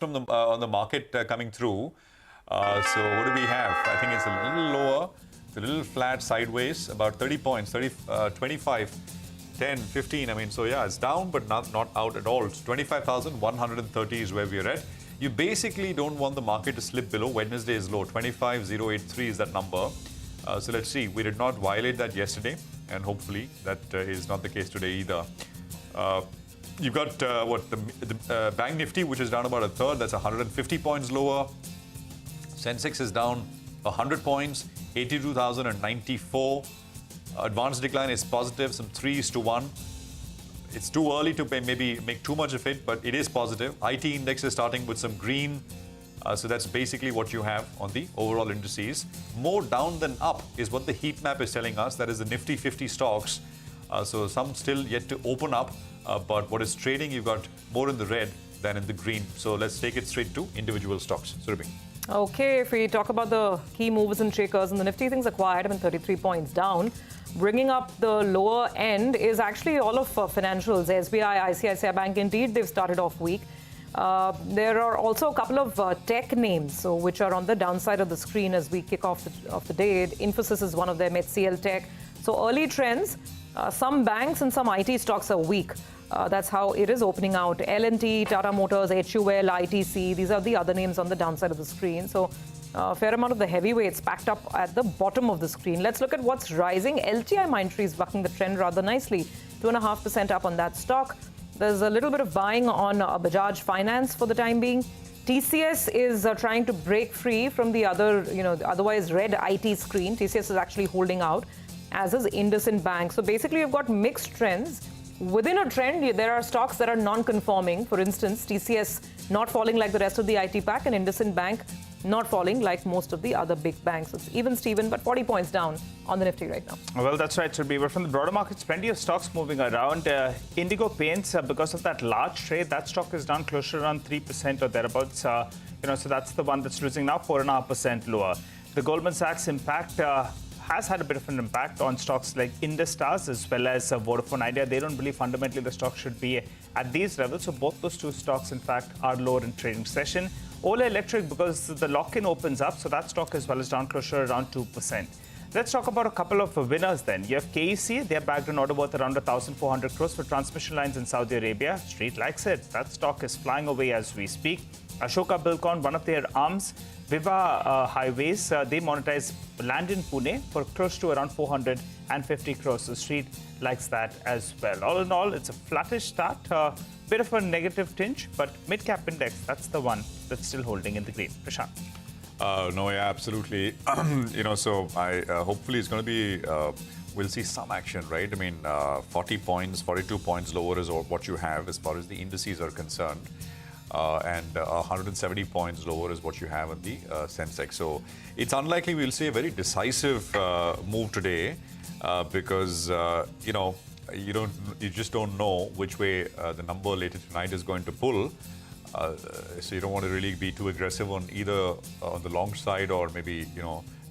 from the on the market coming through. So what do we have? I think it's a little lower, it's a little flat sideways, about 30 points, 25, 10, 15. I mean, so yeah, it's down, but not out at all. It's 25,130 is where we're at. You basically don't want the market to slip below Wednesday's low. 25,083 is that number. So let's see. We did not violate that yesterday, and hopefully that is not the case today either. You've got the Bank Nifty, which is down about a third. That's 150 points lower. Sensex is down 100 points, 82,094. Advanced decline is positive, some 3:1. It's too early to maybe make too much of it, but it is positive. IT index is starting with some green. So that's basically what you have on the overall indices. More down than up is what the heat map is telling us. That is the Nifty 50 stocks. So some still yet to open up. But what is trading, you've got more in the red than in the green. So let's take it straight to individual stocks. Surabhi. Okay, if we talk about the key movers and shakers in the Nifty, things are quiet. 33 points down. Bringing up the lower end is actually all of financials. SBI, ICICI Bank, indeed, they've started off weak. There are also a couple of tech names, which are on the downside of the screen as we kick off the day. Infosys is one of them, HCL Tech. So early trends, some banks and some IT stocks are weak. That's how it is opening out. L&T, Tata Motors, HUL, ITC, these are the other names on the downside of the screen. So a fair amount of the heavyweights packed up at the bottom of the screen. Let's look at what's rising. LTI Mindtree is bucking the trend rather nicely. 2.5% up on that stock. There's a little bit of buying on Bajaj Finance for the time being. TCS is trying to break free from the other, otherwise red IT screen. TCS is actually holding out, as is IndusInd Bank. So basically, you've got mixed trends. Within a trend, there are stocks that are non-conforming. For instance, TCS not falling like the rest of the IT pack, and IndusInd Bank not falling like most of the other big banks. It's even Steven, but 40 points down on the Nifty right now. Well, that's right, Surabhi. But from the broader markets, plenty of stocks moving around. Indigo Paints, because of that large trade, that stock is down closer to around 3% or thereabouts. So that's the one that's losing now, 4.5% lower. The Goldman Sachs impact has had a bit of an impact on stocks like Indus Towers as well as Vodafone Idea. They don't believe fundamentally the stock should be at these levels. So both those two stocks, in fact, are lower in trading session. Ola Electric, because the lock-in opens up, so that stock as well is down closer around 2%. Let's talk about a couple of winners then. You have KEC. They're bagged an order worth around 1,400 crores for transmission lines in Saudi Arabia. Street likes it. That stock is flying away as we speak. Ashoka Buildcon, one of their arms, Viva Highways, they monetize land in Pune for close to around 450 crores. So Street likes that as well. All in all, it's a flattish start, bit of a negative tinge, but mid-cap index, that's the one that's still holding in the green. Prashant. No, yeah, absolutely. So hopefully it's going to be, we'll see some action, right? I mean, 40 points, 42 points lower is what you have as far as the indices are concerned. And 170 points lower is what you have on the Sensex. So it's unlikely we'll see a very decisive move today because, you just don't know which way the number later tonight is going to pull. So you don't want to really be too aggressive on either on the long side or maybe,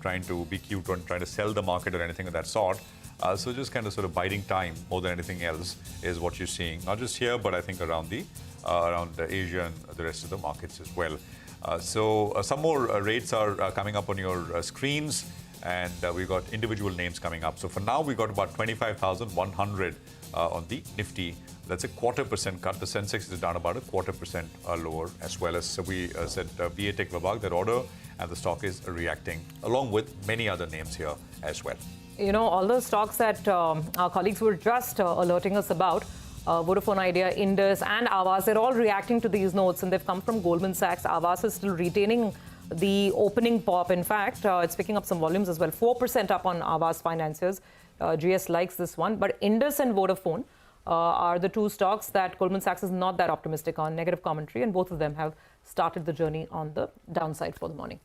trying to be cute or trying to sell the market or anything of that sort. So just kind of sort of biding time more than anything else is what you're seeing. Not just here, but I think around Asia and the rest of the markets as well. So some more rates are coming up on your screens, and we've got individual names coming up. So for now, we've got about 25,100 on the Nifty. That's a 0.25% cut. The Sensex is down about a 0.25% lower, as well as we said BA Tech Vibhag, that order, and the stock is reacting, along with many other names here as well. All the stocks that our colleagues were just alerting us about, Vodafone Idea, Indus, and Aavas, they're all reacting to these notes, and they've come from Goldman Sachs. Aavas is still retaining the opening pop. In fact, it's picking up some volumes as well. 4% up on Aavas Financiers. GS likes this one. But Indus and Vodafone are the two stocks that Goldman Sachs is not that optimistic on. Negative commentary, and both of them have started the journey on the downside for the morning.